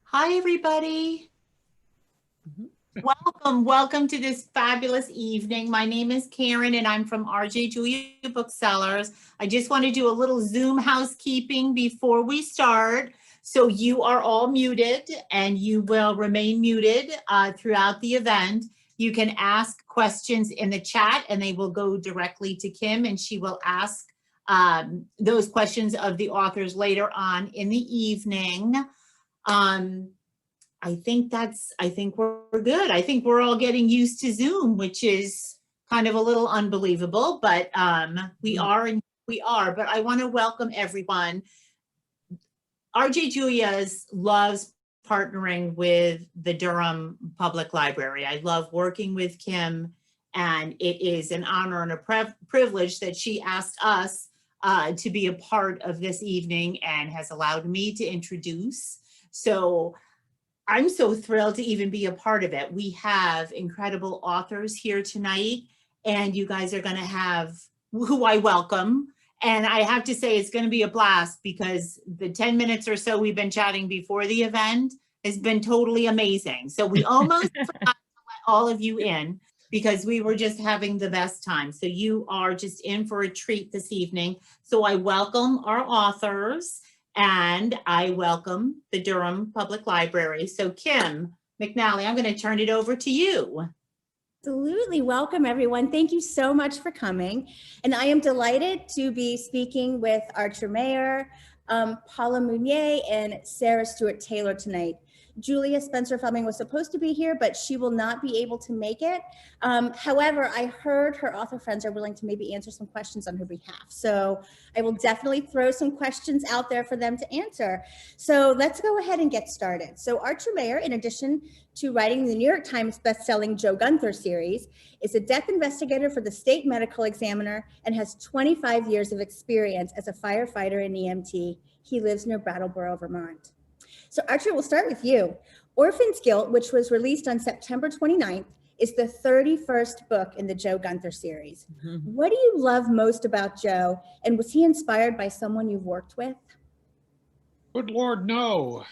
Hi, everybody. Welcome to this fabulous evening. My name is Karen and I'm from RJ Julia Booksellers. I just want to do a little Zoom housekeeping before we start. So you are all muted and you will remain muted throughout the event. You can ask questions in the chat and they will go directly to Kim and she will ask those questions of the authors later on in the evening. I think we're good. I think we're all getting used to Zoom, which is kind of a little unbelievable, but we are. But I want to welcome everyone. RJ Julia's loves partnering with the Durham Public Library. I love working with Kim, and it is an honor and a privilege that she asked us to be a part of this evening and has allowed me to introduce. So I'm so thrilled to even be a part of it. We have incredible authors here tonight, and you guys are going to have who I welcome. And I have to say, it's going to be a blast because the 10 minutes or so we've been chatting before the event has been totally amazing. So we almost forgot to let all of you in because we were just having the best time. So you are just in for a treat this evening. So I welcome our authors. And I welcome the Durham Public Library. So Kim McNally, I'm going to turn it over to you. Absolutely. Welcome, everyone. Thank you so much for coming. And I am delighted to be speaking with our Mayor, Paula Munier and Sarah Stewart Taylor tonight. Julia Spencer-Fleming was supposed to be here, but she will not be able to make it. However, I heard her author friends are willing to maybe answer some questions on her behalf. So I will definitely throw some questions out there for them to answer. So let's go ahead and get started. So Archer Mayer, in addition to writing the New York Times bestselling Joe Gunther series, is a death investigator for the state medical examiner and has 25 years of experience as a firefighter and EMT. He lives near Brattleboro, Vermont. So Archer, we'll start with you. Orphan's Guilt, which was released on September 29th, is the 31st book in the Joe Gunther series. Mm-hmm. What do you love most about Joe? And was he inspired by someone you've worked with? Good Lord, no.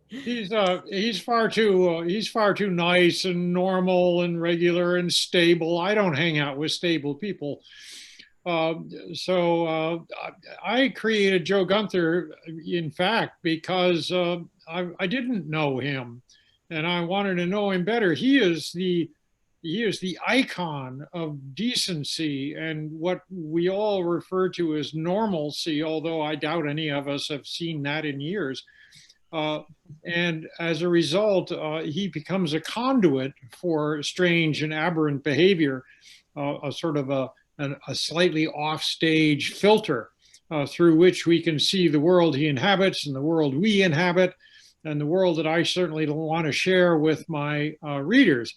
He's far too nice and normal and regular and stable. I don't hang out with stable people. So I created Joe Gunther, in fact, because I didn't know him and I wanted to know him better. He is the icon of decency and what we all refer to as normalcy, although I doubt any of us have seen that in years. And as a result, he becomes a conduit for strange and aberrant behavior, a sort of a slightly offstage filter through which we can see the world he inhabits and the world we inhabit and the world that I certainly don't want to share with my readers.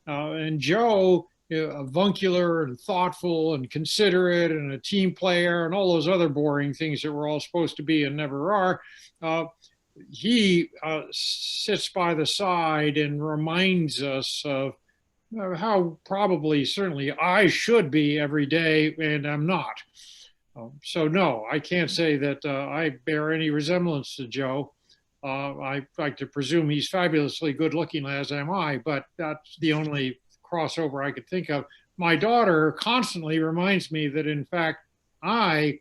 And Joe, avuncular and thoughtful and considerate and a team player and all those other boring things that we're all supposed to be and never are, he sits by the side and reminds us of how probably, certainly I should be every day, and I'm not. So no, I can't say that I bear any resemblance to Joe. I like to presume he's fabulously good looking, as am I, but that's the only crossover I could think of. My daughter constantly reminds me that, in fact, I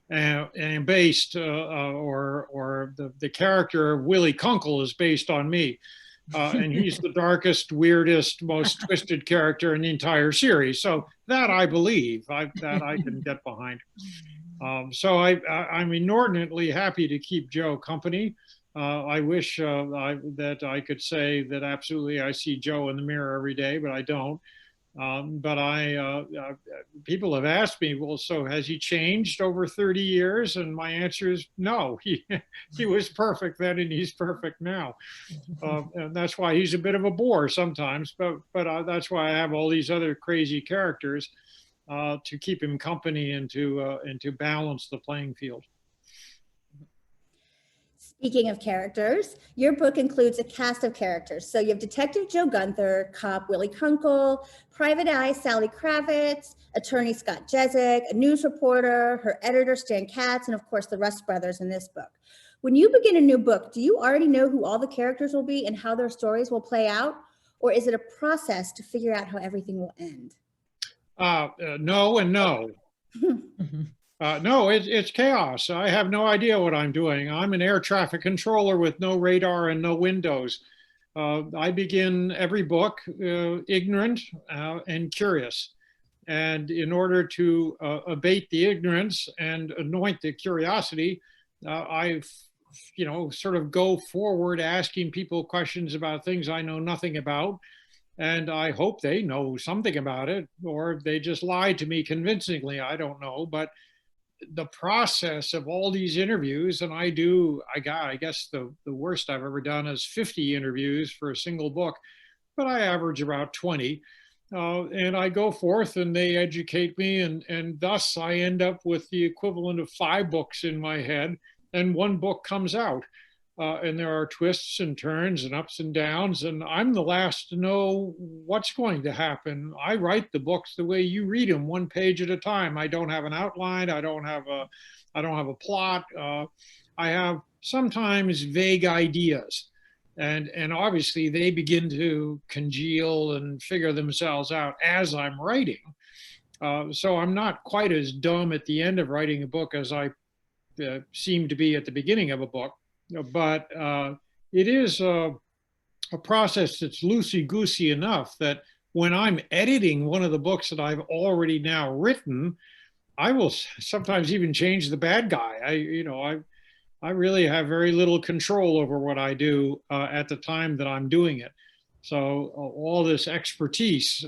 am based, or the character of Willie Kunkel is based on me. And he's the darkest, weirdest, most twisted character in the entire series. So that I believe, that I can get behind. So I'm inordinately happy to keep Joe company. I wish that I could say that absolutely I see Joe in the mirror every day, but I don't. But people have asked me, well, so has he changed over 30 years? And my answer is no, he was perfect then and he's perfect now. And that's why he's a bit of a bore sometimes, but that's why I have all these other crazy characters to keep him company and to balance the playing field. Speaking of characters, your book includes a cast of characters. So you have Detective Joe Gunther, Cop Willie Kunkel, Private Eye Sally Kravitz, Attorney Scott Jezik, a news reporter, her editor Stan Katz, and of course the Rust brothers in this book. When you begin a new book, do you already know who all the characters will be and how their stories will play out? Or is it a process to figure out how everything will end? No and no. No, it's chaos. I have no idea what I'm doing. I'm an air traffic controller with no radar and no windows. I begin every book ignorant and curious. And in order to abate the ignorance and anoint the curiosity, I sort of go forward asking people questions about things I know nothing about. And I hope they know something about it, or they just lied to me convincingly. I don't know. But the process of all these interviews, and I guess the worst I've ever done is 50 interviews for a single book, but I average about 20. And I go forth and they educate me, and thus I end up with the equivalent of 5 books in my head, and 1 book comes out. And there are twists and turns and ups and downs, and I'm the last to know what's going to happen. I write the books the way you read them, 1 page at a time. I don't have an outline. I don't have a plot. I have sometimes vague ideas, and obviously they begin to congeal and figure themselves out as I'm writing. So I'm not quite as dumb at the end of writing a book as I seem to be at the beginning of a book. But it is a process that's loosey-goosey enough that when I'm editing one of the books that I've already now written, I will sometimes even change the bad guy. I really have very little control over what I do at the time that I'm doing it. So all this expertise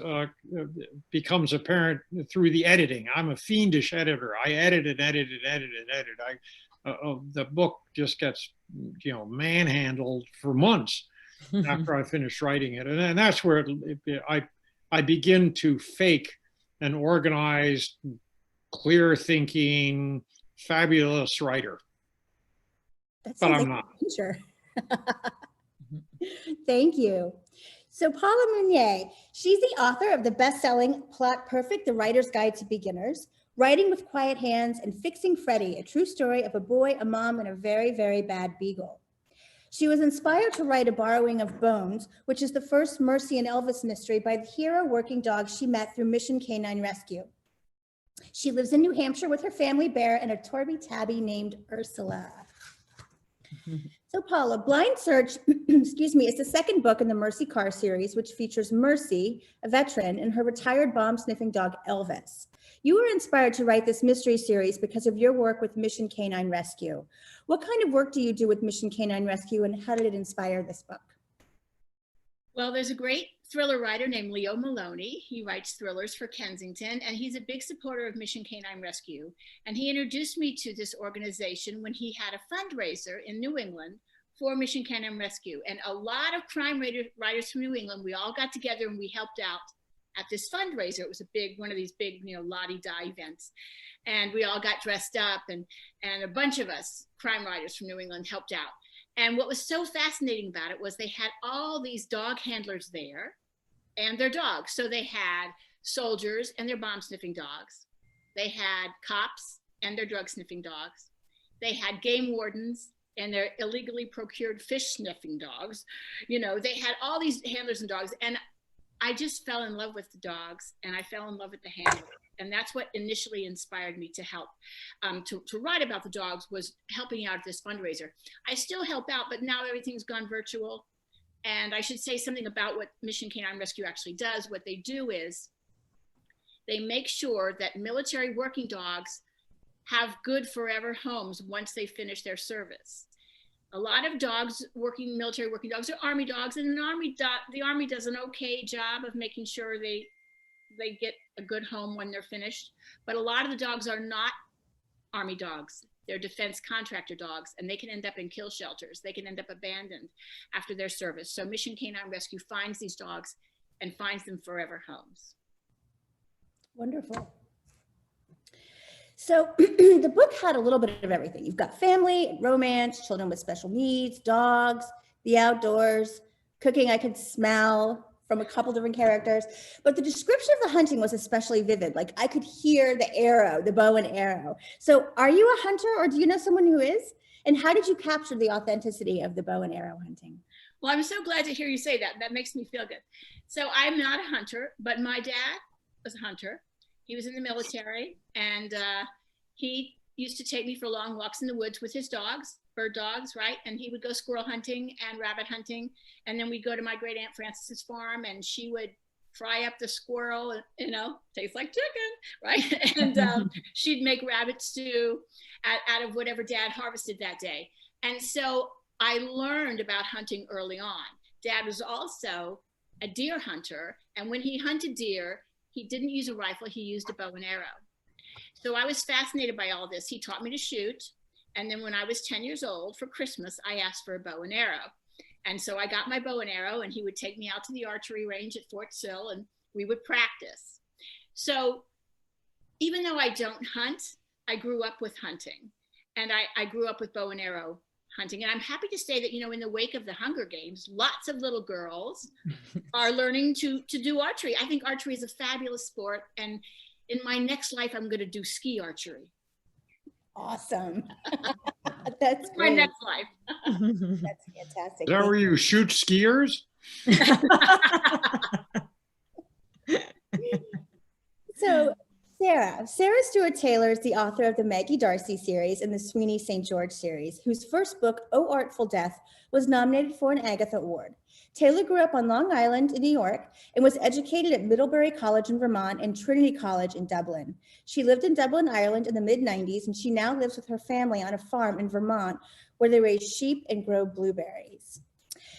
becomes apparent through the editing. I'm a fiendish editor. I edit and edit and edit and edit. The book just gets, manhandled for months after I finish writing it. And that's where I begin to fake an organized, clear thinking, fabulous writer. But I'm not. Sure. Thank you. So Paula Munier, she's the author of the best-selling Plot Perfect, The Writer's Guide to Beginners, Writing with Quiet Hands, and Fixing Freddie, a true story of a boy, a mom, and a very, very bad beagle. She was inspired to write A Borrowing of Bones, which is the first Mercy and Elvis mystery by the hero working dogs she met through Mission Canine Rescue. She lives in New Hampshire with her family bear and a Torby tabby named Ursula. So Paula, Blind Search, excuse me, is the 2nd book in the Mercy Carr series, which features Mercy, a veteran, and her retired bomb-sniffing dog, Elvis. You were inspired to write this mystery series because of your work with Mission Canine Rescue. What kind of work do you do with Mission Canine Rescue, and how did it inspire this book? Well, there's a great thriller writer named Leo Maloney. He writes thrillers for Kensington, and he's a big supporter of Mission Canine Rescue. And he introduced me to this organization when he had a fundraiser in New England for Mission Canine Rescue. And a lot of crime writers from New England, we all got together and we helped out at this fundraiser. It was a big, one of these big, la-di-da events. And we all got dressed up, and a bunch of us crime writers from New England helped out. And what was so fascinating about it was they had all these dog handlers there and their dogs. So they had soldiers and their bomb sniffing dogs. They had cops and their drug sniffing dogs. They had game wardens and their illegally procured fish sniffing dogs. They had all these handlers and dogs. And I just fell in love with the dogs, and I fell in love with the handlers. And that's what initially inspired me to help, to write about the dogs, was helping out at this fundraiser. I still help out, but now everything's gone virtual. And I should say something about what Mission Canine Rescue actually does. What they do is they make sure that military working dogs have good forever homes once they finish their service. A lot of dogs, military working dogs, are Army dogs, and the Army does an okay job of making sure they get a good home when they're finished. But a lot of the dogs are not Army dogs. They're defense contractor dogs, and they can end up in kill shelters. They can end up abandoned after their service. So Mission Canine Rescue finds these dogs and finds them forever homes. Wonderful. So the book had a little bit of everything. You've got family, romance, children with special needs, dogs, the outdoors, cooking I could smell from a couple different characters. But the description of the hunting was especially vivid. Like I could hear the arrow, the bow and arrow. So are you a hunter or do you know someone who is? And how did you capture the authenticity of the bow and arrow hunting? Well, I'm so glad to hear you say that. That makes me feel good. So I'm not a hunter, but my dad was a hunter. He was in the military, and he used to take me for long walks in the woods with his dogs, bird dogs, right? And he would go squirrel hunting and rabbit hunting. And then we'd go to my great Aunt Frances's farm, and she would fry up the squirrel, you know, tastes like chicken, right? And she'd make rabbit stew out of whatever Dad harvested that day. And so I learned about hunting early on. Dad was also a deer hunter, and when he hunted deer, he didn't use a rifle, he used a bow and arrow. So I was fascinated by all this. He taught me to shoot, and then when I was 10 years old for Christmas, I asked for a bow and arrow. And so I got my bow and arrow, and he would take me out to the archery range at Fort Sill, and we would practice. So even though I don't hunt, I grew up with hunting, and I grew up with bow and arrow hunting. And I'm happy to say that, you know, in the wake of the Hunger Games, lots of little girls are learning to do archery. I think archery is a fabulous sport. And in my next life, I'm going to do ski archery. Awesome. That's my great. next life. That's fantastic. Is that where you shoot skiers? So Sarah Stewart Taylor is the author of the Maggie Darcy series and the Sweeney St. George series, whose first book, Oh Artful Death, was nominated for an Agatha Award. Taylor grew up on Long Island in New York and was educated at Middlebury College in Vermont and Trinity College in Dublin. She lived in Dublin, Ireland in the mid-90s, and she now lives with her family on a farm in Vermont where they raise sheep and grow blueberries.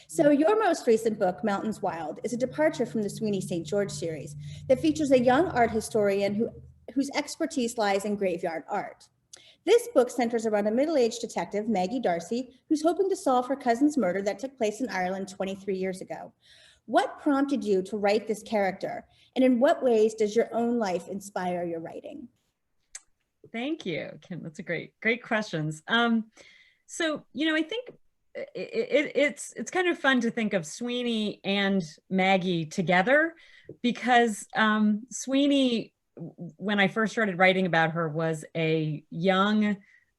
So your most recent book, Mountains Wild, is a departure from the Sweeney St. George series that features a young art historian whose expertise lies in graveyard art. This book centers around a middle-aged detective, Maggie Darcy, who's hoping to solve her cousin's murder that took place in Ireland 23 years ago. What prompted you to write this character? And in what ways does your own life inspire your writing? Thank you, Kim. That's a great questions. So, you know, I think it's kind of fun to think of Sweeney and Maggie together because Sweeney, when I first started writing about her, was a young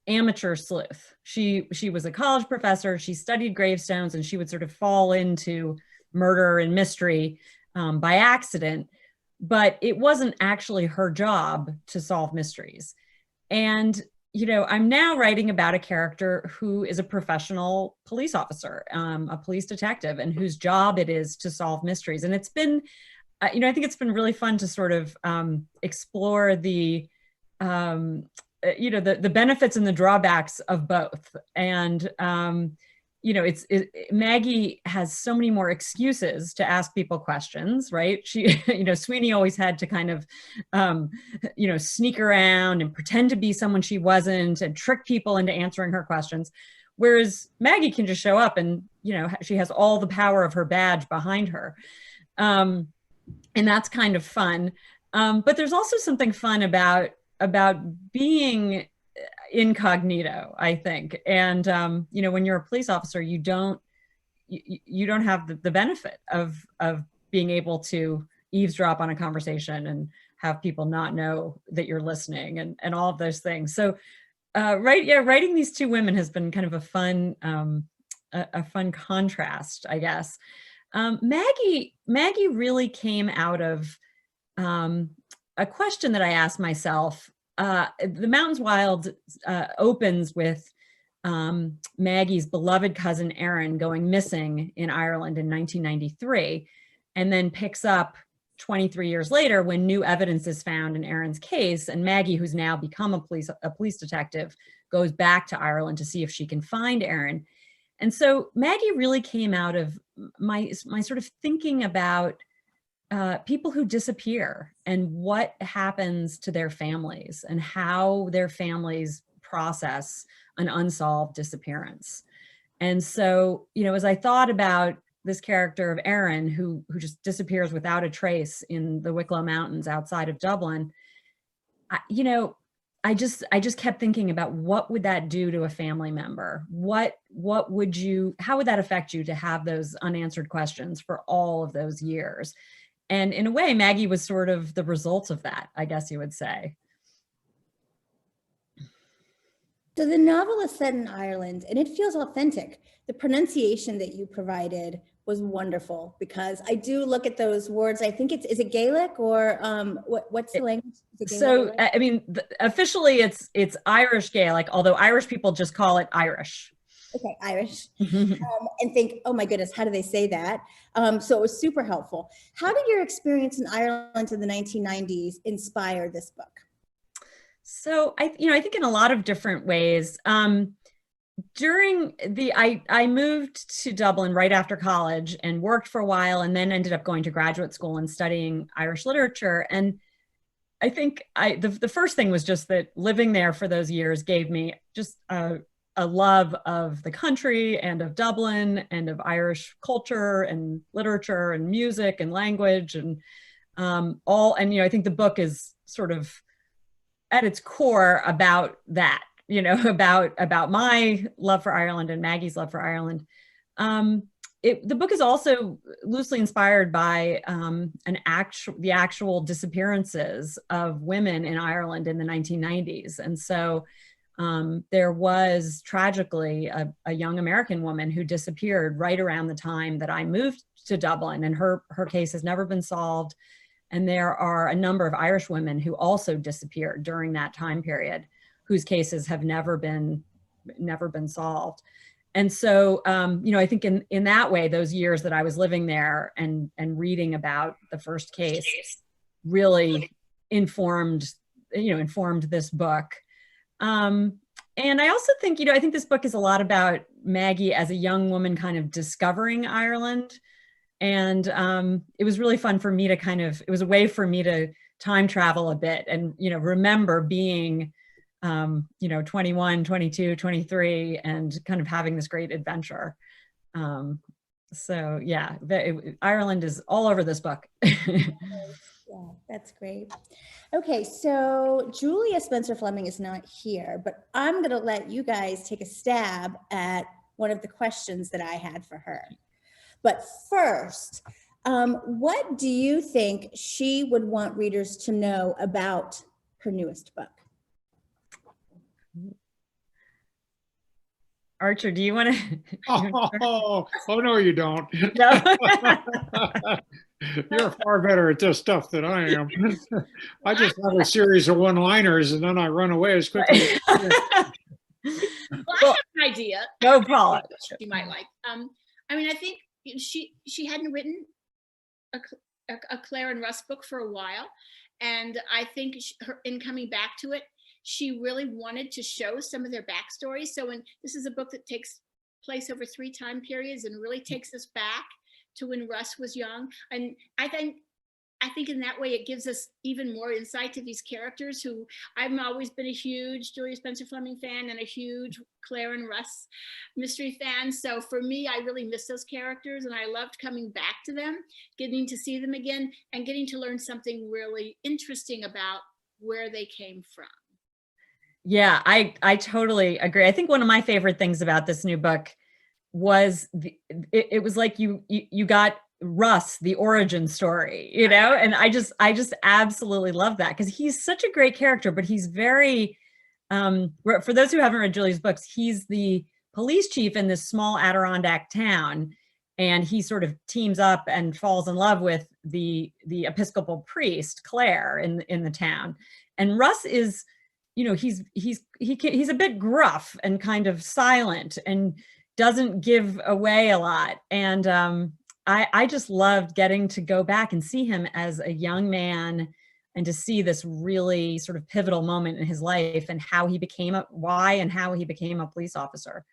amateur sleuth. She was a college professor. She studied gravestones, and she would sort of fall into murder and mystery by accident, but it wasn't actually her job to solve mysteries. And you know, I'm now writing about a character who is a professional police officer, a police detective, and whose job it is to solve mysteries. And it's been, you know, I think it's been really fun to sort of explore the, you know, the benefits and the drawbacks of both. And, you know, Maggie has so many more excuses to ask people questions, right? She, you know, Sweeney always had to kind of, you know, sneak around and pretend to be someone she wasn't and trick people into answering her questions. Whereas Maggie can just show up and, you know, she has all the power of her badge behind her. And that's kind of fun. But there's also something fun about being incognito, I think. And, you know, when you're a police officer, you don't have the benefit of being able to eavesdrop on a conversation and have people not know that you're listening and all of those things. So, writing these two women has been kind of a fun contrast, I guess. Maggie really came out of a question that I asked myself. The Mountains Wild opens with Maggie's beloved cousin Erin going missing in Ireland in 1993, and then picks up 23 years later when new evidence is found in Erin's case, and Maggie, who's now become a police detective, goes back to Ireland to see if she can find Erin. And so Maggie really came out of my sort of thinking about people who disappear and what happens to their families and how their families process an unsolved disappearance. And so, you know, as I thought about this character of Erin, who just disappears without a trace in the Wicklow Mountains outside of Dublin, you know, I just kept thinking about what would that do to a family member? How would that affect you to have those unanswered questions for all of those years? And in a way, Maggie was sort of the result of that, I guess you would say. So the novel is set in Ireland and it feels authentic. The pronunciation that you provided was wonderful, because I do look at those words. I think is it Gaelic or what's the language? So, I mean, officially it's Irish Gaelic, although Irish people just call it Irish. Okay, Irish. And think, oh my goodness, how do they say that? So it was super helpful. How did your experience in Ireland in the 1990s inspire this book? So I think in a lot of different ways. I moved to Dublin right after college and worked for a while, and then ended up going to graduate school and studying Irish literature. And I think the first thing was just that living there for those years gave me just a love of the country and of Dublin and of Irish culture and literature and music and language and I think the book is sort of at its core about that, about my love for Ireland and Maggie's love for Ireland. The book is also loosely inspired by the actual disappearances of women in Ireland in the 1990s. And so there was tragically a young American woman who disappeared right around the time that I moved to Dublin, and her case has never been solved. And there are a number of Irish women who also disappeared during that time period, whose cases have never been solved. And so, I think in that way, those years that I was living there and reading about the first case really informed this book. And I also think, I think this book is a lot about Maggie as a young woman kind of discovering Ireland. And it was really fun for me it was a way for me to time travel a bit and, remember being, 21, 22, 23, and kind of having this great adventure. So yeah, Ireland is all over this book. Yeah, that's great. Okay, so Julia Spencer-Fleming is not here, but I'm going to let you guys take a stab at one of the questions that I had for her. But first, what do you think she would want readers to know about her newest book? Archer, do you want to? Oh, no, you don't. No. You're far better at this stuff than I am. I just have a series of one-liners and then I run away as quickly as I can. Well, I have an idea. Go, Paula. You might like. I think she hadn't written a Claire and Russ book for a while, and I think in coming back to it, she really wanted to show some of their backstories. So this is a book that takes place over 3 time periods and really takes us back to when Russ was young. And I think in that way, it gives us even more insight to these characters who I've always been a huge Julia Spencer-Fleming fan and a huge Claire and Russ mystery fan. So for me, I really miss those characters, and I loved coming back to them, getting to see them again, and getting to learn something really interesting about where they came from. Yeah, I totally agree. I think one of my favorite things about this new book was it was like you got Russ, the origin story, and I just absolutely love that, because he's such a great character, but he's very, for those who haven't read Julia's books, he's the police chief in this small Adirondack town, and he sort of teams up and falls in love with the Episcopal priest, Claire, in the town. And Russ is, he's a bit gruff and kind of silent and doesn't give away a lot. And I just loved getting to go back and see him as a young man and to see this really sort of pivotal moment in his life and how he became a police officer.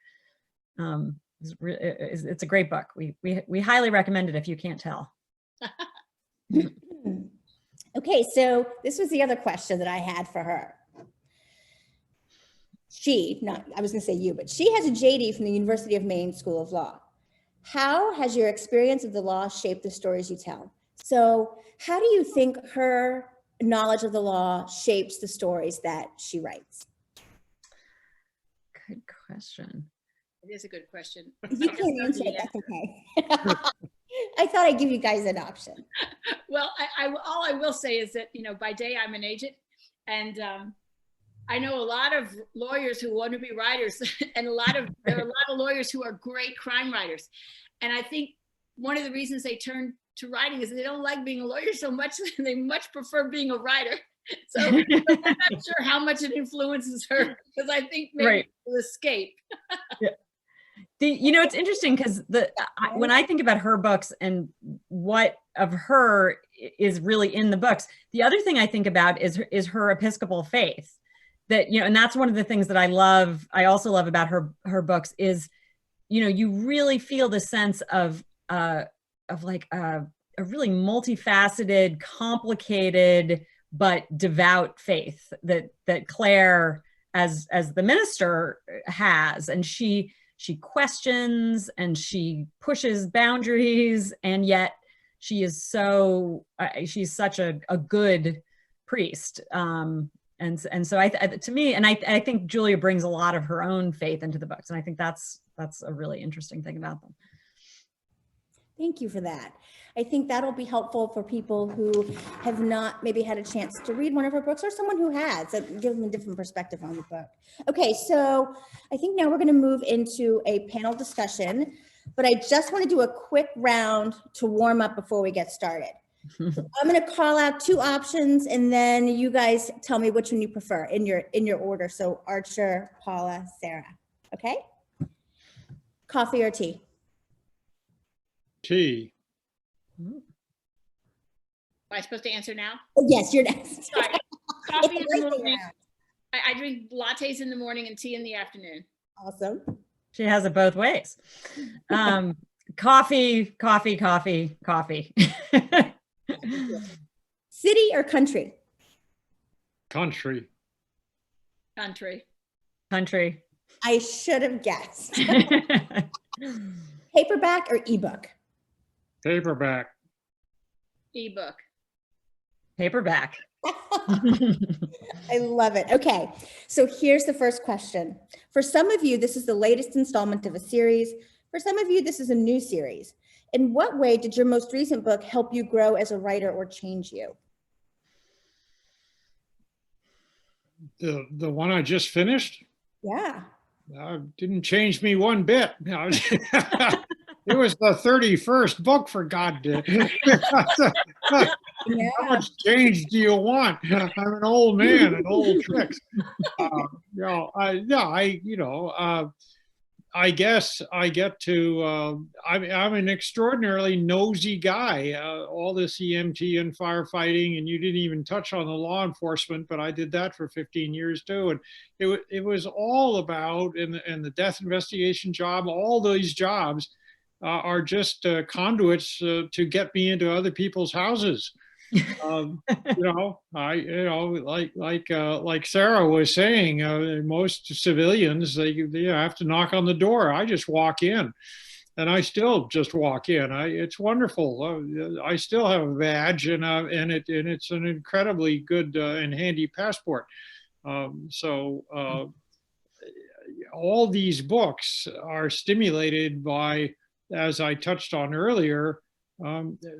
It's a great book. We highly recommend it if you can't tell. Okay, so this was the other question that I had for her. I was going to say you, but she has a JD from the University of Maine School of Law. How has your experience of the law shaped the stories you tell? So how do you think her knowledge of the law shapes the stories that she writes? Good question. It is a good question. You can't answer it, that's okay. I thought I'd give you guys an option. Well, all I will say is that, by day I'm an agent, and I know a lot of lawyers who want to be writers, and there are a lot of lawyers who are great crime writers. And I think one of the reasons they turn to writing is they don't like being a lawyer so much, they much prefer being a writer. So I'm not sure how much it influences her, because I think maybe it'll escape. Yeah. It's interesting because when I think about her books and what of her is really in the books, the other thing I think about is her Episcopal faith. That, and that's one of the things that I love. I also love about her books is, you really feel the sense of like a really multifaceted, complicated, but devout faith that Claire as the minister has, and she questions and she pushes boundaries, and yet she is she's such a good priest. And so to me, and I think Julia brings a lot of her own faith into the books, and I think that's a really interesting thing about them. Thank you for that. I think that'll be helpful for people who have not maybe had a chance to read one of her books, or someone who has. It gives them a different perspective on the book. Okay, so I think now we're going to move into a panel discussion, but I just want to do a quick round to warm up before we get started. So I'm going to call out two options, and then you guys tell me which one you prefer in your order. So Archer, Paula, Sarah. Okay? Coffee or tea? Tea. Am I supposed to answer now? Oh, yes, you're next. Sorry. Coffee in the morning. I drink lattes in the morning and tea in the afternoon. Awesome. She has it both ways. Coffee. City or country? Country. Country. I should have guessed. Paperback or ebook? Paperback. Ebook. Paperback. I love it. Okay, so here's the first question. For some of you, this is the latest installment of a series. For some of you, this is a new series. In what way did your most recent book help you grow as a writer or change you? The one I just finished? Yeah. Didn't change me one bit. It was the 31st book, for God's sake. Yeah. How much change do you want? I'm an old man and old tricks. I guess I get to, I'm an extraordinarily nosy guy. All this EMT and firefighting, and you didn't even touch on the law enforcement, but I did that for 15 years too. And it was all about, and the death investigation job, all these jobs are just conduits to get me into other people's houses. Like Sarah was saying, most civilians, they have to knock on the door. I just walk in, and I still just walk in. It's wonderful. I still have a badge, and it's an incredibly good and handy passport. All these books are stimulated by, as I touched on earlier,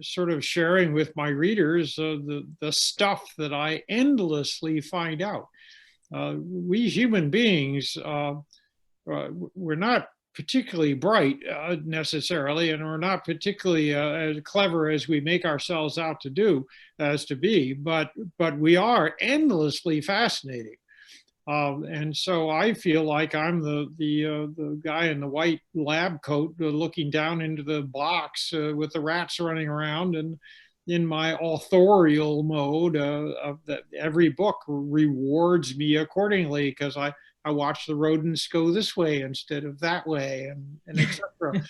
sort of sharing with my readers the stuff that I endlessly find out. We human beings, we're not particularly bright necessarily, and we're not particularly as clever as we make ourselves out to be, but we are endlessly fascinating. And so I feel like I'm the guy in the white lab coat looking down into the box with the rats running around, and in my authorial mode that every book rewards me accordingly, because I watch the rodents go this way instead of that way, and etc.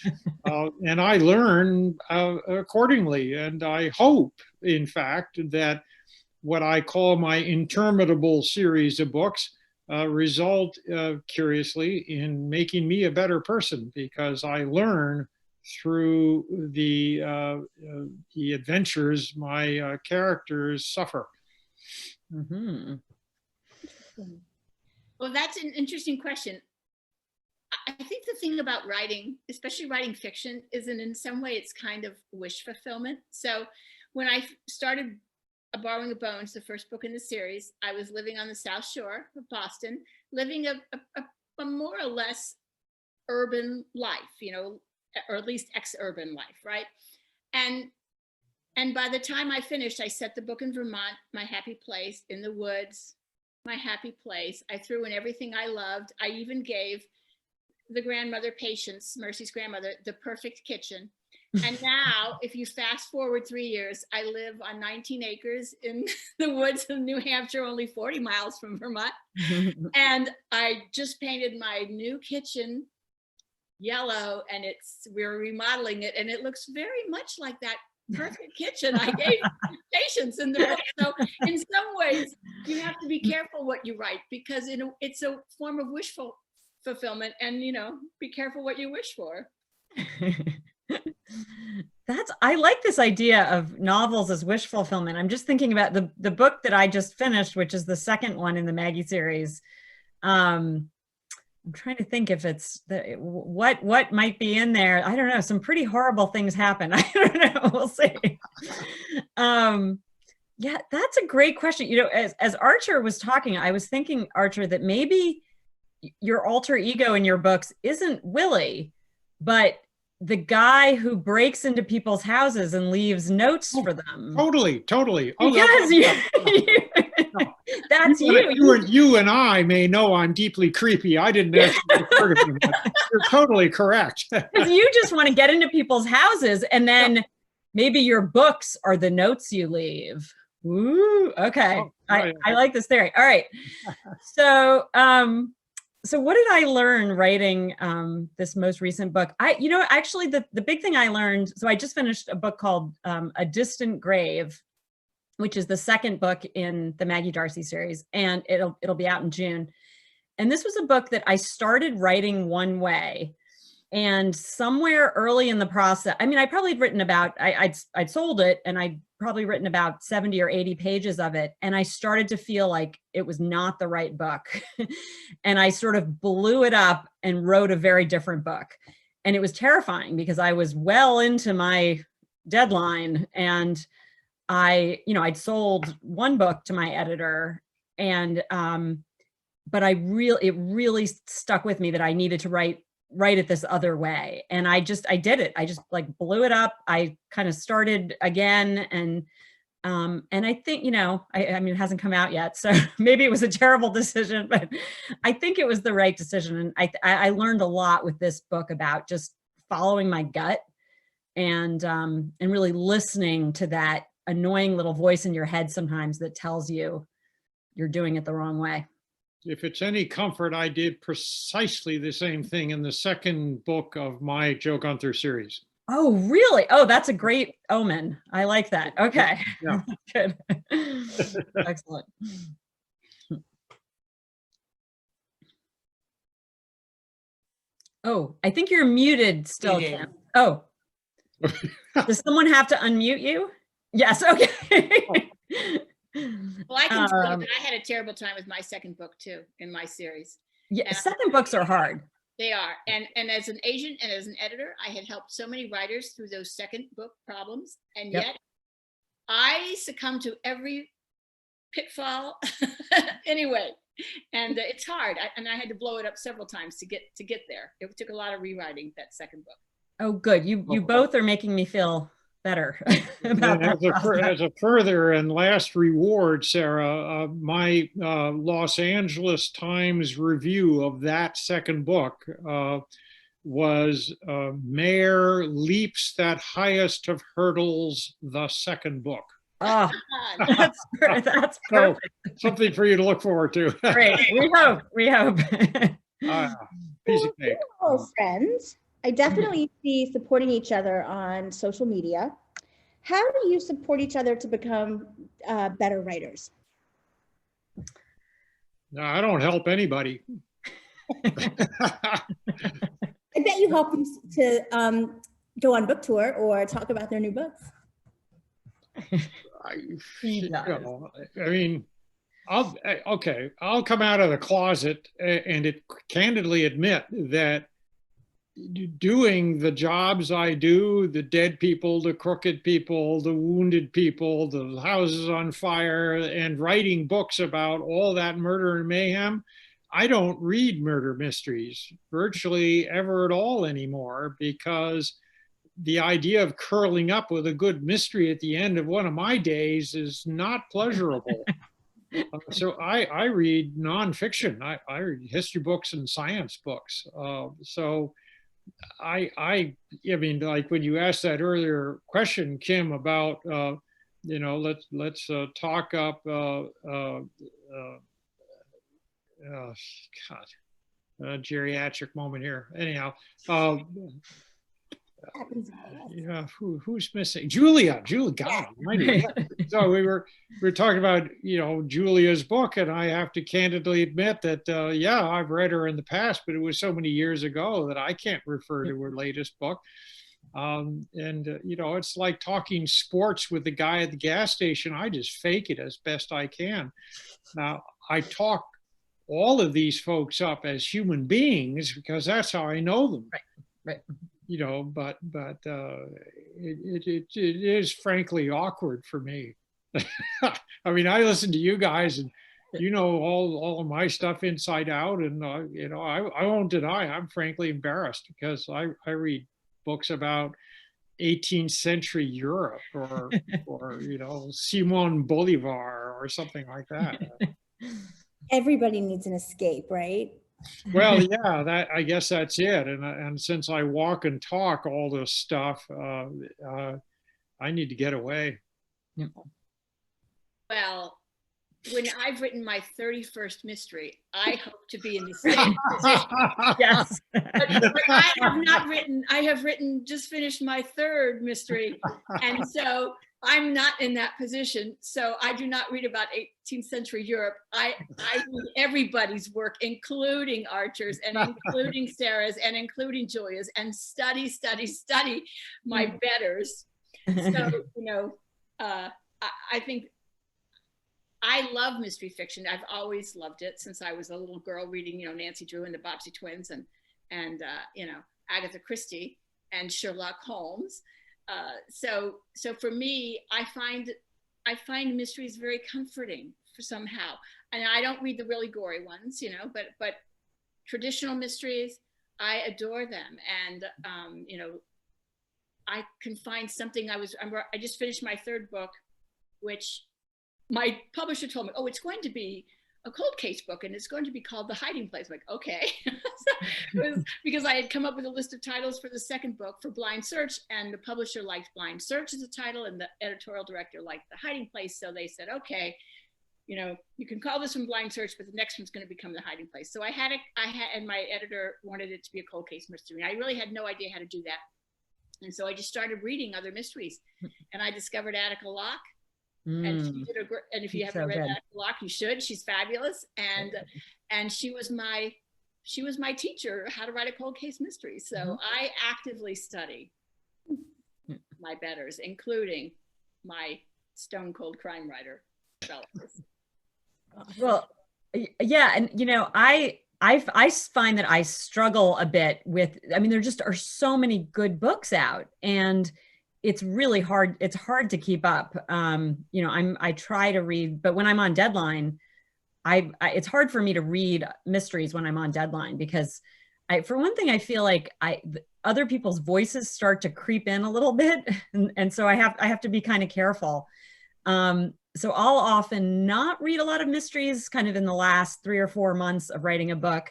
And I learn accordingly. And I hope, in fact, that what I call my interminable series of books result, curiously, in making me a better person, because I learn through the adventures my characters suffer. Mhm. Well, that's an interesting question. I think the thing about writing, especially writing fiction, is that in some way it's kind of wish fulfillment. So when I started Borrowing the Bones, the first book in the series, I was living on the South Shore of Boston, living a more or less urban life, you know, or at least ex-urban life, right? And by the time I finished, I set the book in Vermont, my happy place, in the woods, my happy place. I threw in everything I loved. I even gave the grandmother, Patience, Mercy's grandmother, the perfect kitchen. And now, if you fast forward 3 years, I live on 19 acres in the woods of New Hampshire, only 40 miles from Vermont. And I just painted my new kitchen yellow, and we're remodeling it, and it looks very much like that perfect kitchen I gave Patience in the book. So in some ways, you have to be careful what you write, because it's a form of wishful fulfillment, and be careful what you wish for. I like this idea of novels as wish fulfillment. I'm just thinking about the book that I just finished, which is the second one in the Maggie series. I'm trying to think if it's what might be in there. I don't know. Some pretty horrible things happen. I don't know. We'll see. Yeah, that's a great question. As Archer was talking, I was thinking, Archer, that maybe your alter ego in your books isn't Willie, but the guy who breaks into people's houses and leaves notes for them. Totally. Because that's you. You and I may know I'm deeply creepy. I didn't actually refer to him, but you're totally correct. Because you just want to get into people's houses, and then maybe your books are the notes you leave. Ooh, okay. Oh, right. I like this theory. All right. So what did I learn writing this most recent book? Actually the big thing I learned, so I just finished a book called A Distant Grave, which is the second book in the Maggie D'Arcy series, and it'll be out in June. And this was a book that I started writing one way, and somewhere early in the process, I mean, I probably written about, I'd sold it, and I'd probably written about 70 or 80 pages of it. And I started to feel like it was not the right book. And I sort of blew it up and wrote a very different book. And it was terrifying because I was well into my deadline, and I'd sold one book to my editor, and but it really stuck with me that I needed to write it this other way. And I did it. I just like blew it up. I kind of started again. And I think, I mean, it hasn't come out yet, so maybe it was a terrible decision, but I think it was the right decision. And I learned a lot with this book about just following my gut and really listening to that annoying little voice in your head sometimes that tells you you're doing it the wrong way. If it's any comfort, I did precisely the same thing in the second book of my Joe Gunther series. Oh, really? Oh, that's a great omen. I like that. Okay. Yeah. Good. Excellent. Oh, I think you're muted still, Kim. Oh. Does someone have to unmute you? Yes. Okay. Well, I can tell you that I had a terrible time with my second book too, in my series. Yeah, second books are hard. They are. And as an agent and as an editor, I had helped so many writers through those second book problems. And yet I succumbed to every pitfall anyway. And it's hard. And I had to blow it up several times to get there. It took a lot of rewriting that second book. Oh, good. You both are making me feel better. As a further and last reward, Sarah, my Los Angeles Times review of that second book was Mayor Leaps That Highest of Hurdles, the second book. Oh, that's perfect. So, something for you to look forward to. Great. We hope. Piece of cake. Hello, friends. I definitely see supporting each other on social media. How do you support each other to become better writers? No, I don't help anybody. I bet you help them to go on book tour or talk about their new books. I mean, I'll come out of the closet and candidly admit that doing the jobs I do, the dead people, the crooked people, the wounded people, the houses on fire, and writing books about all that murder and mayhem, I don't read murder mysteries virtually ever at all anymore, because the idea of curling up with a good mystery at the end of one of my days is not pleasurable. So I read nonfiction. I read history books and science books. So I mean, like when you asked that earlier question, Kim, about let's talk up geriatric moment here. Anyhow, yeah, who's missing? Julia, God, almighty. So we were talking about Julia's book, and I have to candidly admit that yeah, I've read her in the past, but it was so many years ago that I can't refer to her latest book. It's like talking sports with the guy at the gas station. I just fake it as best I can. Now I talk all of these folks up as human beings because that's how I know them. Right. But it is frankly awkward for me. I mean, I listen to you guys, and all of my stuff inside out, and I won't deny I'm frankly embarrassed because I read books about 18th century Europe or Simon Bolivar or something like that. Everybody needs an escape, right? Well, yeah, I guess that's it. And since I walk and talk all this stuff, I need to get away. Well, when I've written my 31st mystery, I hope to be in the same position. Yes. But I have just finished my 3rd mystery. And so I'm not in that position. So I do not read about 18th century Europe. I read everybody's work, including Archer's and including Sarah's and including Julia's, and study my betters. So, I think I love mystery fiction. I've always loved it since I was a little girl reading, Nancy Drew and the Bobbsey Twins and Agatha Christie and Sherlock Holmes. So for me, I find mysteries very comforting somehow. And I don't read the really gory ones, but traditional mysteries, I adore them. And, I can find something. I just finished my 3rd book, which my publisher told me, oh, it's going to be a cold case book and it's going to be called The Hiding Place. I'm like, okay. Because I had come up with a list of titles for the 2nd book for Blind Search, and the publisher liked Blind Search as a title and the editorial director liked The Hiding Place. So they said, okay, you can call this one Blind Search, but the next one's going to become The Hiding Place. So and my editor wanted it to be a cold case mystery. And I really had no idea how to do that. And so I just started reading other mysteries, and I discovered Attica Locke. And she did and if you haven't read Attica Locke, you should. She's fabulous, and she was my teacher how to write a cold case mystery. So I actively study my betters, including my stone cold crime writer fellows. Well, yeah, and I find that I struggle a bit with. I mean, there just are so many good books out, and it's really hard. It's hard to keep up. I try to read, but when I'm on deadline, it's hard for me to read mysteries when I'm on deadline, because for one thing, I feel like other people's voices start to creep in a little bit. And so I have to be kind of careful. So I'll often not read a lot of mysteries kind of in the last 3 or 4 months of writing a book.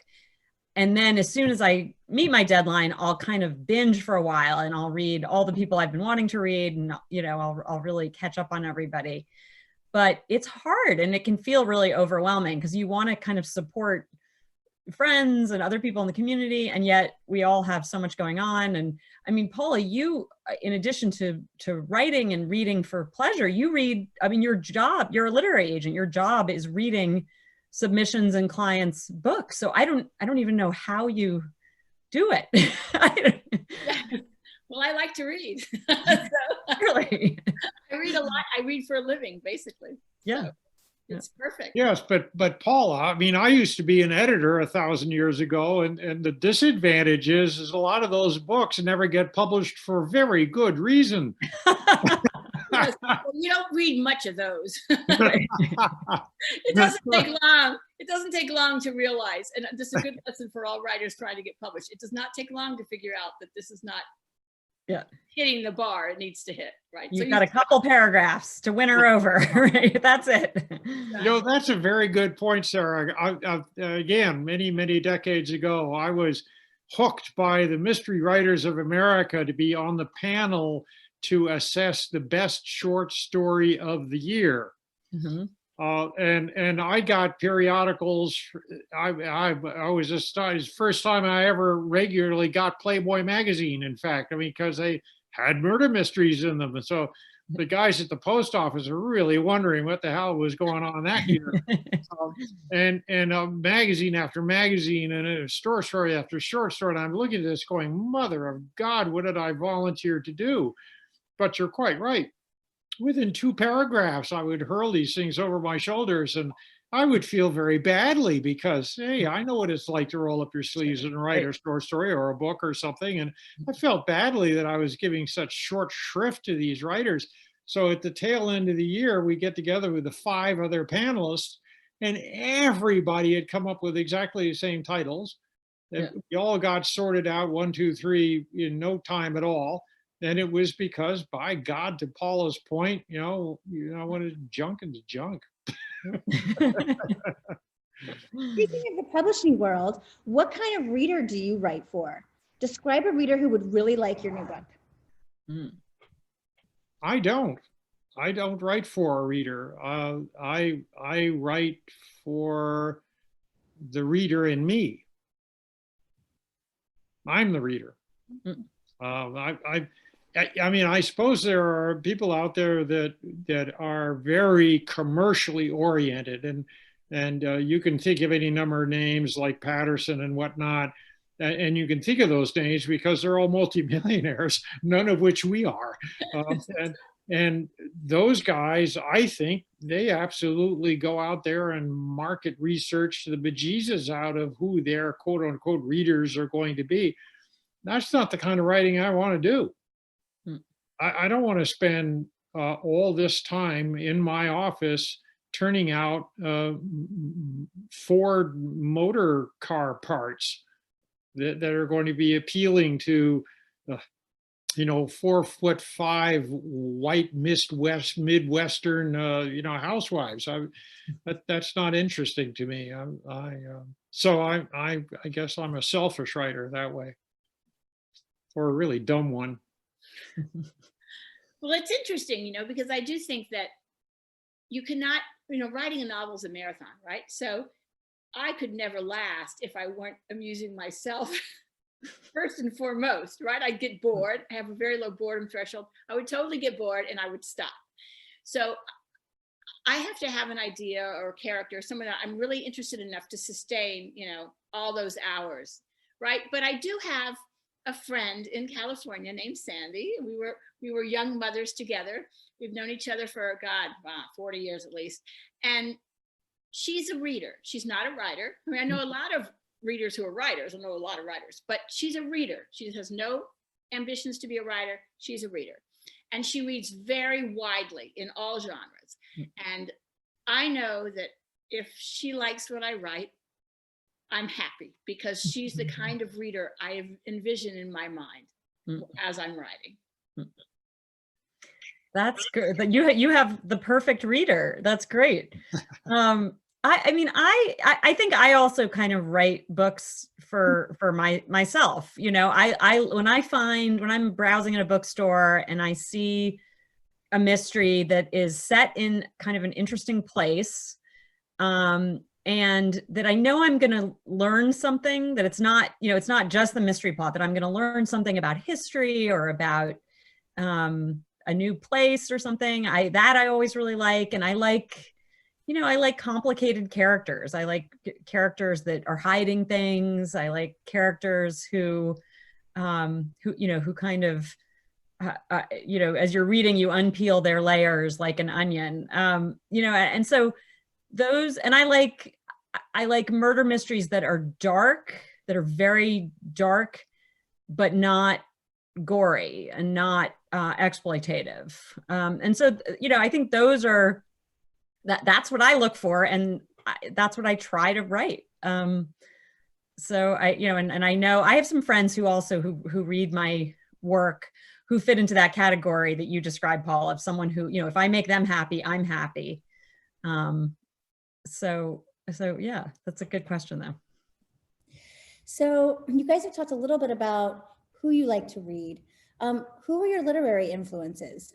And then as soon as I meet my deadline, I'll kind of binge for a while and I'll read all the people I've been wanting to read, and I'll really catch up on everybody. But it's hard, and it can feel really overwhelming because you want to kind of support friends and other people in the community, and yet we all have so much going on. And I mean, Paula, you, in addition to writing and reading for pleasure, you read. I mean, your job, you're a literary agent. Your job is reading submissions and clients' books. So I don't even know how you do it. Well, I like to read. Really? I read a lot. I read for a living, basically. Yeah. It's perfect. Yes, but Paula, I mean, I used to be an editor 1,000 years ago, and the disadvantage is a lot of those books never get published for very good reason. Yes, well, you don't read much of those. It doesn't take long. It doesn't take long to realize, and this is a good lesson for all writers trying to get published. It does not take long to figure out that this is not hitting the bar it needs to hit, right? You've got a couple paragraphs to win her over, right? That's it. You know, that's a very good point, Sarah. Again, many decades ago, I was hooked by the Mystery Writers of America to be on the panel to assess the best short story of the year. Mm-hmm. And I got periodicals. I was astonished. First time I ever regularly got Playboy magazine, in fact, I mean, because they had murder mysteries in them. And so the guys at the post office are really wondering what the hell was going on that year. And magazine after magazine and a short story after short story. And I'm looking at this going, mother of God, what did I volunteer to do? But you're quite right. Within 2 paragraphs, I would hurl these things over my shoulders, and I would feel very badly because, hey, I know what it's like to roll up your sleeves and write a short story or a book or something. And I felt badly that I was giving such short shrift to these writers. So at the tail end of the year, we get together with the 5 other panelists, and everybody had come up with exactly the same titles. We all got sorted out 1, 2, 3 in no time at all. And it was because, by God, to Paula's point, you know, when it's junk, it's junk. Speaking of the publishing world, what kind of reader do you write for? Describe a reader who would really like your new book. I don't write for a reader. I write for the reader in me. I'm the reader. I mean, I suppose there are people out there that are very commercially oriented, and you can think of any number of names like Patterson and whatnot, and you can think of those names because they're all multimillionaires, none of which we are. And those guys, I think, they absolutely go out there and market research the bejesus out of who their quote unquote readers are going to be. That's not the kind of writing I want to do. I don't want to spend all this time in my office turning out Ford motor car parts that are going to be appealing to, 4'5" white Midwestern, housewives. That's not interesting to me. So I guess I'm a selfish writer that way, or a really dumb one. Well, it's interesting, because I do think that you cannot, writing a novel is a marathon, right? So I could never last if I weren't amusing myself first and foremost, right? I'd get bored. I have a very low boredom threshold. I would totally get bored and I would stop. So I have to have an idea or a character, someone that I'm really interested enough to sustain, all those hours, right? But I do have a friend in California named Sandy. We were young mothers together. We've known each other for 40 years at least. And she's a reader. She's not a writer. I mean, I know a lot of readers who are writers. I know a lot of writers, but she's a reader. She has no ambitions to be a writer. She's a reader. And she reads very widely in all genres. And I know that if she likes what I write, I'm happy, because she's the kind of reader I envision in my mind as I'm writing. That's good. That you have the perfect reader. That's great. I think I also kind of write books for myself. When I'm browsing in a bookstore and I see a mystery that is set in kind of an interesting place, and that I know I'm going to learn something, that it's not just the mystery plot, that I'm going to learn something about history or about a new place or something. I always really like, and I like complicated characters. I like characters that are hiding things. I like characters who kind of, as you're reading, you unpeel their layers like an onion, and so those, and I like murder mysteries that are dark, that are very dark, but not gory and not exploitative. And so, I think those are, that's what I look for, and that's what I try to write. So and I know I have some friends who also who read my work, who fit into that category that you described, Paul, of someone who, if I make them happy, I'm happy. So yeah, that's a good question though. So you guys have talked a little bit about who you like to read. Who are your literary influences?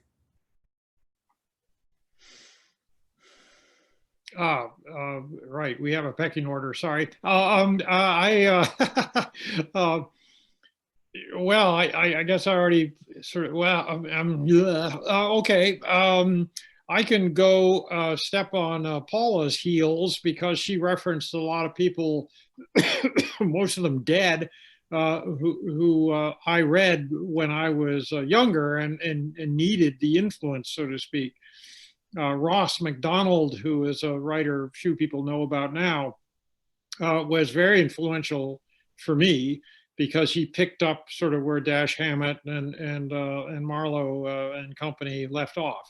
Right. We have a pecking order. Sorry. Well, I guess I already sort of, okay. I can go step on Paula's heels, because she referenced a lot of people, most of them dead, who I read when I was younger and needed the influence, so to speak. Ross Mcdonald, who is a writer few people know about now, was very influential for me, because he picked up sort of where Dash Hammett and Marlowe and company left off.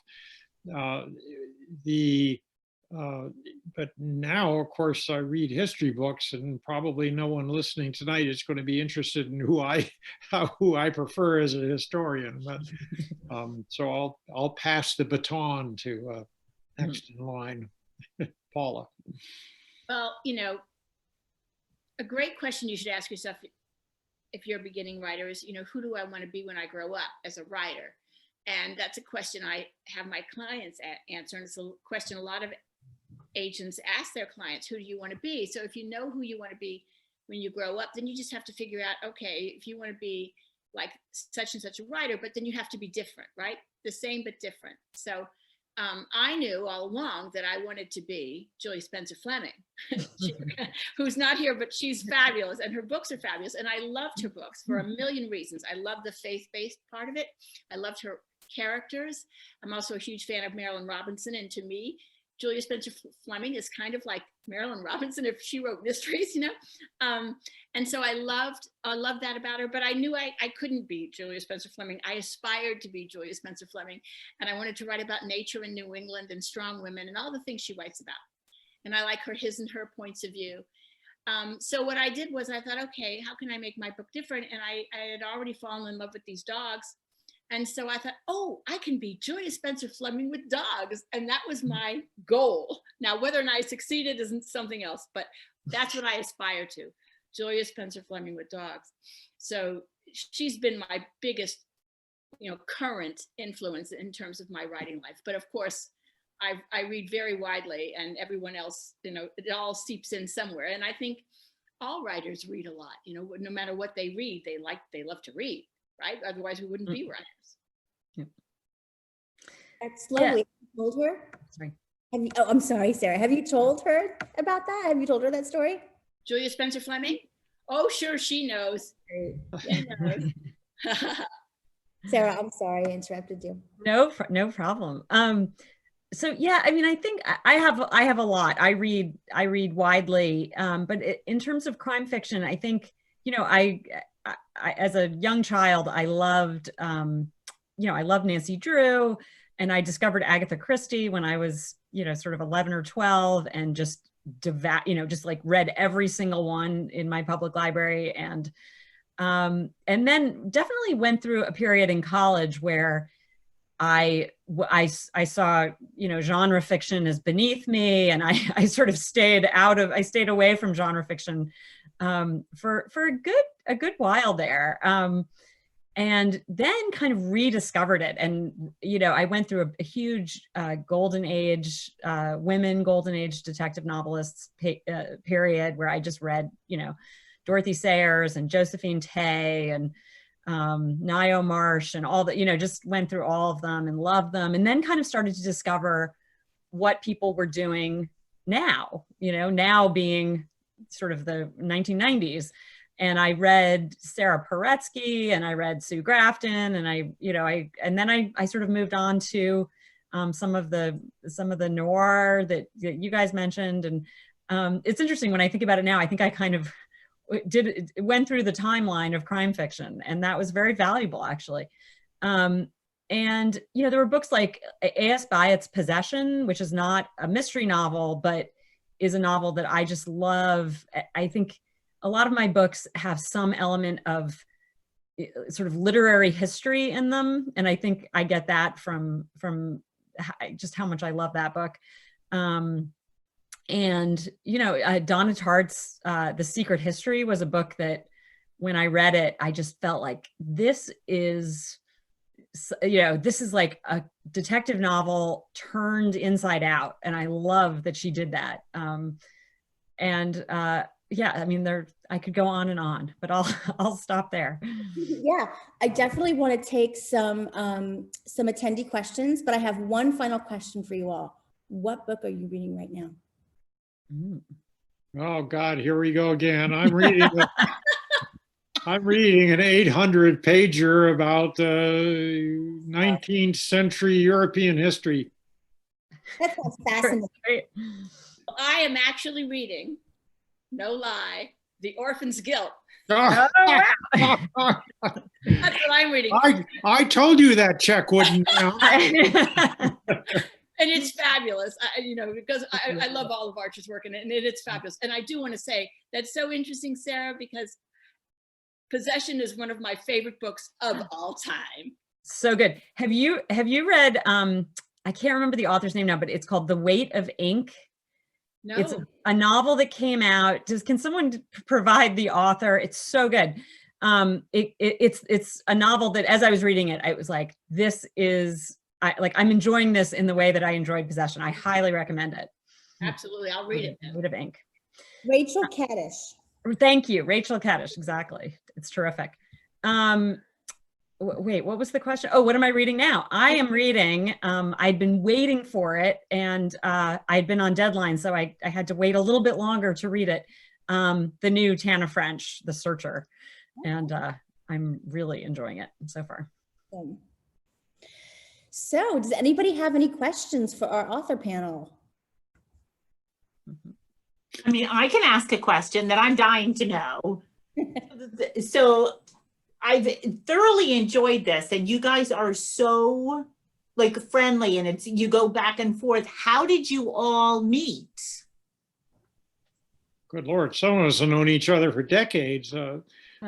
But now, of course, I read history books, and probably no one listening tonight is going to be interested in who I prefer as a historian. But so I'll pass the baton to next in line, Paula. Well, a great question you should ask yourself if you're a beginning writer is, who do I want to be when I grow up as a writer? And that's a question I have my clients answer. And it's a question a lot of agents ask their clients, who do you want to be? So if you know who you want to be when you grow up, then you just have to figure out, okay, if you want to be like such and such a writer, but then you have to be different, right? The same, but different. So I knew all along that I wanted to be Julia Spencer-Fleming, who's not here, but she's fabulous, and her books are fabulous. And I loved her books for a million reasons. I love the faith-based part of it. I loved her characters. I'm also a huge fan of Marilynne Robinson, and to me, Julia Spencer-Fleming is kind of like Marilynne Robinson if she wrote mysteries, and so I loved that about her, but I knew I couldn't be Julia Spencer-Fleming. I aspired to be Julia Spencer-Fleming, and I wanted to write about nature in New England and strong women and all the things she writes about. And I like his and her points of view. So what I did was I thought, okay, how can I make my book different? And I had already fallen in love with these dogs. And so I thought, oh, I can be Julia Spencer-Fleming with dogs. And that was my goal. Now, whether or not I succeeded isn't something else, but that's what I aspire to, Julia Spencer-Fleming with dogs. So she's been my biggest, current influence in terms of my writing life. But of course, I read very widely, and everyone else, it all seeps in somewhere. And I think all writers read a lot, no matter what they read, they love to read. Right? Otherwise, we wouldn't be writers. Yeah. That's lovely. Yeah. Have you told her? Sorry. I'm sorry, Sarah. Have you told her about that? Have you told her that story? Julia Spencer-Fleming? Oh, sure, she knows. She knows. Sarah, I'm sorry, I interrupted you. No problem. So yeah, I mean, I think I have a lot. I read widely, but in terms of crime fiction, I think I as a young child, I loved Nancy Drew, and I discovered Agatha Christie when I was, sort of 11 or 12, and just just like read every single one in my public library. And then definitely went through a period in college where I saw, genre fiction as beneath me, and I sort of stayed away from genre fiction for a good while there. And then kind of rediscovered it. And, I went through a huge golden age detective novelists period where I just read, Dorothy Sayers and Josephine Tay and Nio Marsh and all that, just went through all of them and loved them. And then kind of started to discover what people were doing now, now being sort of the 1990s. And I read Sarah Paretsky, and I read Sue Grafton, and I sort of moved on to some of the noir that you guys mentioned. And it's interesting when I think about it now, I think I kind of went through the timeline of crime fiction, and that was very valuable, actually. And, you know, there were books like A.S. Byatt's Possession, which is not a mystery novel, but is a novel that I just love. I think a lot of my books have some element of sort of literary history in them. And I think I get that from just how much I love that book. And, you know, Donna Tartt's The Secret History was a book that when I read it, I just felt like this is, you know, this is like a detective novel turned inside out. And I love that she did that. Yeah, I mean, I could go on, but I'll stop there. Yeah, I definitely want to take some attendee questions, but I have one final question for you all. What book are you reading right now? Oh God, here we go again. I'm reading an 800 pager about 19th century European history. That sounds fascinating. I am actually reading, no lie, The Orphan's Guilt. Oh, That's what I'm reading. I told you that check wouldn't count. And it's fabulous, you know, because I love all of Archer's work, and it's fabulous. And I do want to say that's so interesting, Sarah, because Possession is one of my favorite books of all time. So good. Have you read, I can't remember the author's name now, but it's called The Weight of Ink. No. It's a novel that came out. Can someone provide the author? It's so good. It's a novel that as I was reading it, I was like, this is, I'm enjoying this in the way that I enjoyed Possession. I highly recommend it. Absolutely, I'll read it. Weight of Ink. Rachel Kaddish. Thank you, Rachel Kaddish. Exactly, it's terrific. Wait, what was the question? Oh, what am I reading now? I am reading. I'd been waiting for it, and I'd been on deadline, so I had to wait a little bit longer to read it. The new Tana French, The Searcher, and I'm really enjoying it so far. So, does anybody have any questions for our author panel? I mean, I can ask a question that I'm dying to know. So I've thoroughly enjoyed this, and you guys are so like friendly, and you go back and forth. How did you all meet? Good Lord, some of us have known each other for decades.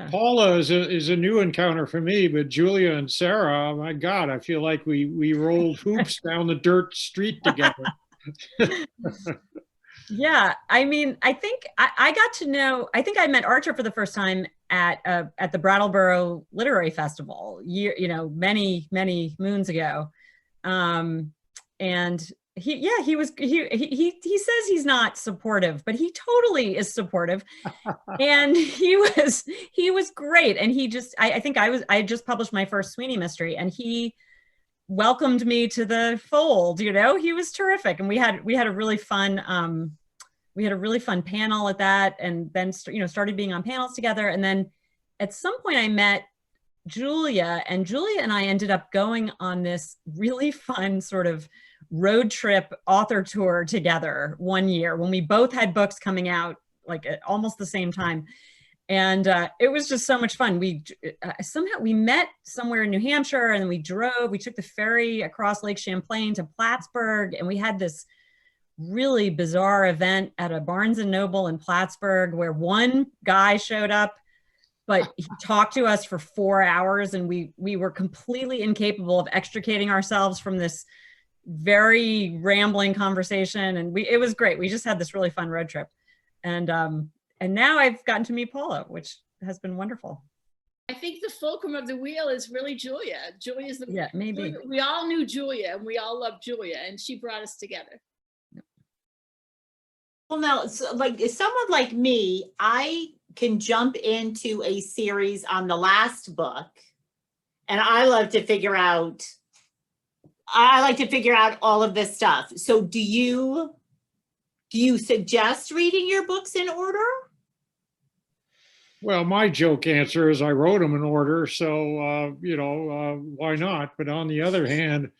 Paula is a new encounter for me, but Julia and Sarah, my God, I feel like we rolled hoops down the dirt street together. Yeah, I mean, I think I got to know, I think I met Archer for the first time at the Brattleboro Literary Festival, many moons ago. And he says he's not supportive, but he totally is supportive. And he was great. And I think I just published my first Sweeney mystery, and he welcomed me to the fold. He was terrific. And we had a really fun panel at that, and then started being on panels together. And then at some point I met Julia, and I ended up going on this really fun sort of road trip author tour together one year when we both had books coming out like at almost the same time. And it was just so much fun. We met somewhere in New Hampshire, and we took the ferry across Lake Champlain to Plattsburgh, and we had this really bizarre event at a Barnes and Noble in Plattsburgh where one guy showed up, but he talked to us for 4 hours, and we were completely incapable of extricating ourselves from this very rambling conversation. And it was great. We just had this really fun road trip. And now I've gotten to meet Paula, which has been wonderful. I think the fulcrum of the wheel is really Julia. Maybe. We all knew Julia, and we all loved Julia, and she brought us together. Well, no, like someone like me, I can jump into a series on the last book, and I like to figure out all of this stuff. So do you suggest reading your books in order? Well, my joke answer is I wrote them in order, so why not? But on the other hand,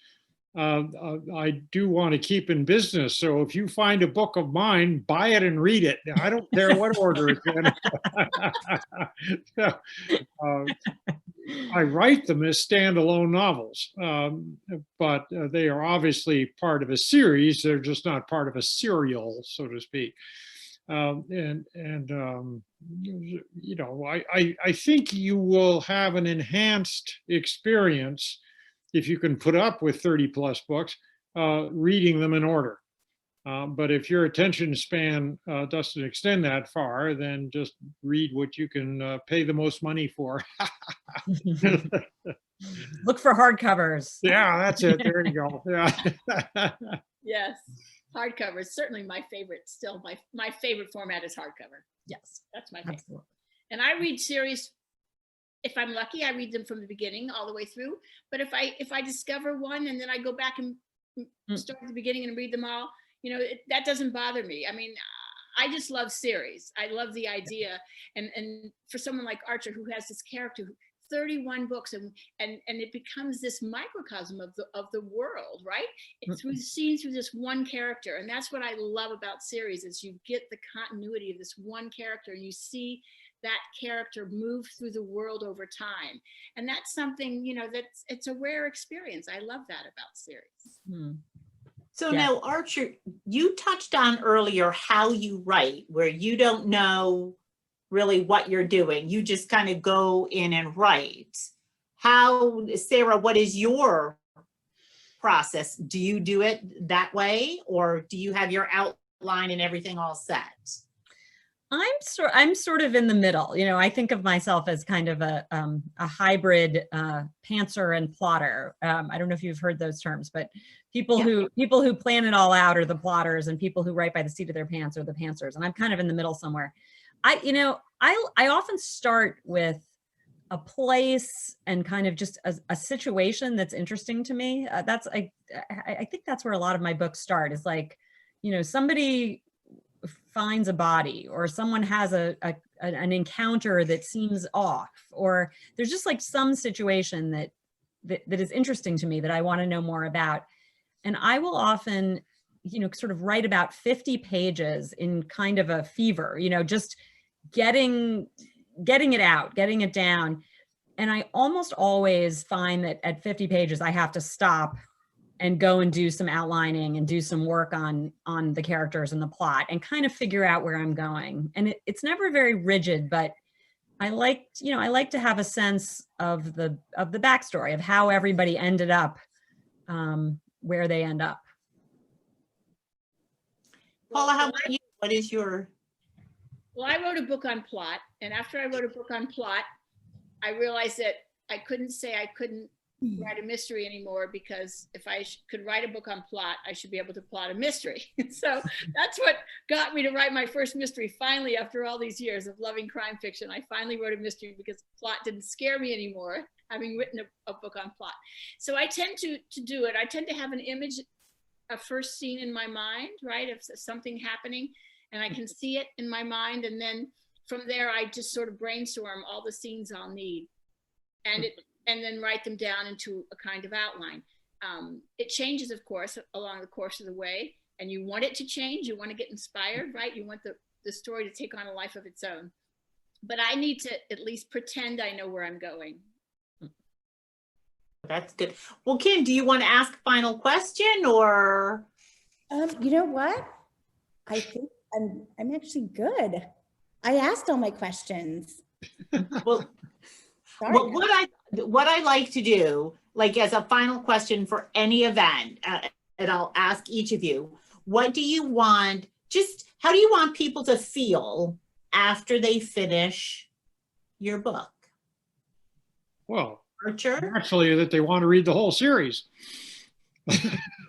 I do want to keep in business. So if you find a book of mine, buy it and read it. I don't care what order it's in. So, I write them as standalone novels, but they are obviously part of a series. They're just not part of a serial, so to speak. You know, I think you will have an enhanced experience if you can put up with 30 plus books, reading them in order. But if your attention span doesn't extend that far, then just read what you can pay the most money for. Look for hardcovers. Yeah, that's it. There you go. Yeah. Yes, hardcover is certainly my favorite. Still, my favorite format is hardcover. Yes, That's my favorite. absolutely. And I read series. If I'm lucky, I read them from the beginning all the way through. But if I discover one and then I go back and start at the beginning and read them all, you know, that doesn't bother me. I mean, I just love series. I love the idea. And for someone like Archer, who has this character, 31 books, and it becomes this microcosm of the world, right? Through seen through this one character. And that's what I love about series, is you get the continuity of this one character and you see that character move through the world over time. And that's something, you know, it's a rare experience. I love that about series. So Yeah. now, Archer, you touched on earlier how you write, where you don't know really what you're doing. You just kind of go in and write. How, Sarah, what is your process? Do you do it that way, or do you have your outline and everything all set? I'm sort of in the middle. You know, I think of myself as kind of a hybrid pantser and plotter. I don't know if you've heard those terms, but people who plan it all out are the plotters, and people who write by the seat of their pants are the pantsers. And I'm kind of in the middle somewhere. I often start with a place and kind of just a situation that's interesting to me. I think that's where a lot of my books start, is like, you know, somebody finds a body, or someone has an encounter that seems off, or there's just like some situation that is interesting to me that I want to know more about. And I will often, you know, sort of write about 50 pages in kind of a fever, you know, just getting it out, getting it down. And I almost always find that at 50 pages, I have to stop and go and do some outlining and do some work on the characters and the plot and kind of figure out where I'm going. And it's never very rigid, but I like to have a sense of the backstory of how everybody ended up where they end up. Paula, how about you? What is your? Well, I wrote a book on plot, and after I wrote a book on plot, I realized that I couldn't say I couldn't write a mystery anymore, because if I could write a book on plot, I should be able to plot a mystery. So that's what got me to write my first mystery. Finally, after all these years of loving crime fiction, I finally wrote a mystery because plot didn't scare me anymore, having written a book on plot. So I tend to do it. I tend to have an image, a first scene in my mind, right, of something happening, and I can see it in my mind. And then from there, I just sort of brainstorm all the scenes I'll need. And then write them down into a kind of outline. It changes, of course, along the course of the way, and you want it to change. You want to get inspired, right? You want the story to take on a life of its own. But I need to at least pretend I know where I'm going. That's good. Well, Kim, do you want to ask a final question, or? You know what? I think I'm actually good. I asked all my questions. Well, Sorry. well, what I like to do, like as a final question for any event, and I'll ask each of you, what do you want, how do you want people to feel after they finish your book? Well, Archer? actually, that they want to read the whole series.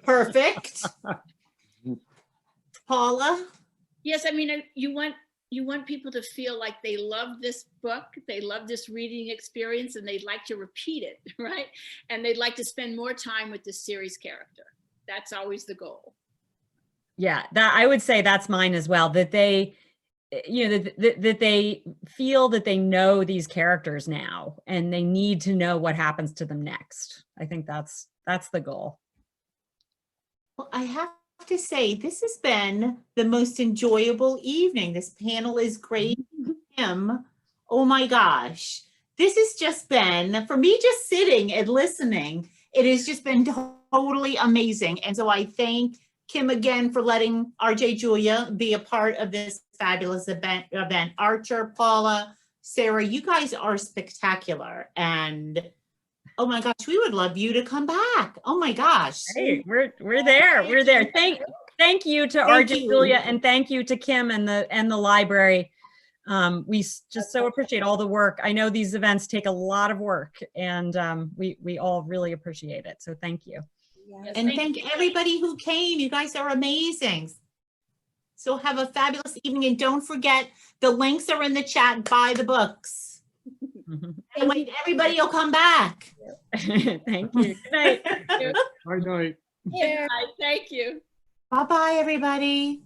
Perfect. Paula? Yes, I mean, you want people to feel like they love this book, they love this reading experience, and they'd like to repeat it, right? And they'd like to spend more time with this series character. That's always the goal. Yeah, that I would say that's mine as well, that they, you know, that they feel that they know these characters now, and they need to know what happens to them next. I think that's the goal. Well, I have to say, this has been the most enjoyable evening. This panel is great. Kim, oh my gosh. This has just been, for me, just sitting and listening, it has just been totally amazing. And so I thank Kim again for letting RJ Julia be a part of this fabulous event. Archer, Paula, Sarah, you guys are spectacular. And oh my gosh, we would love you to come back. Oh my gosh. Hey, we're there. We're there. Thank you to Thank RJ you. Julia, and thank you to Kim and the library. We just so appreciate all the work. I know these events take a lot of work, and we all really appreciate it. So thank you. Yes, And thank thank you. everybody who came. You guys are amazing. So have a fabulous evening. And don't forget, the links are in the chat. Buy the books. And wait, everybody will come back. Thank you. Good night. Bye night. Here. Thank you. Bye-bye, everybody.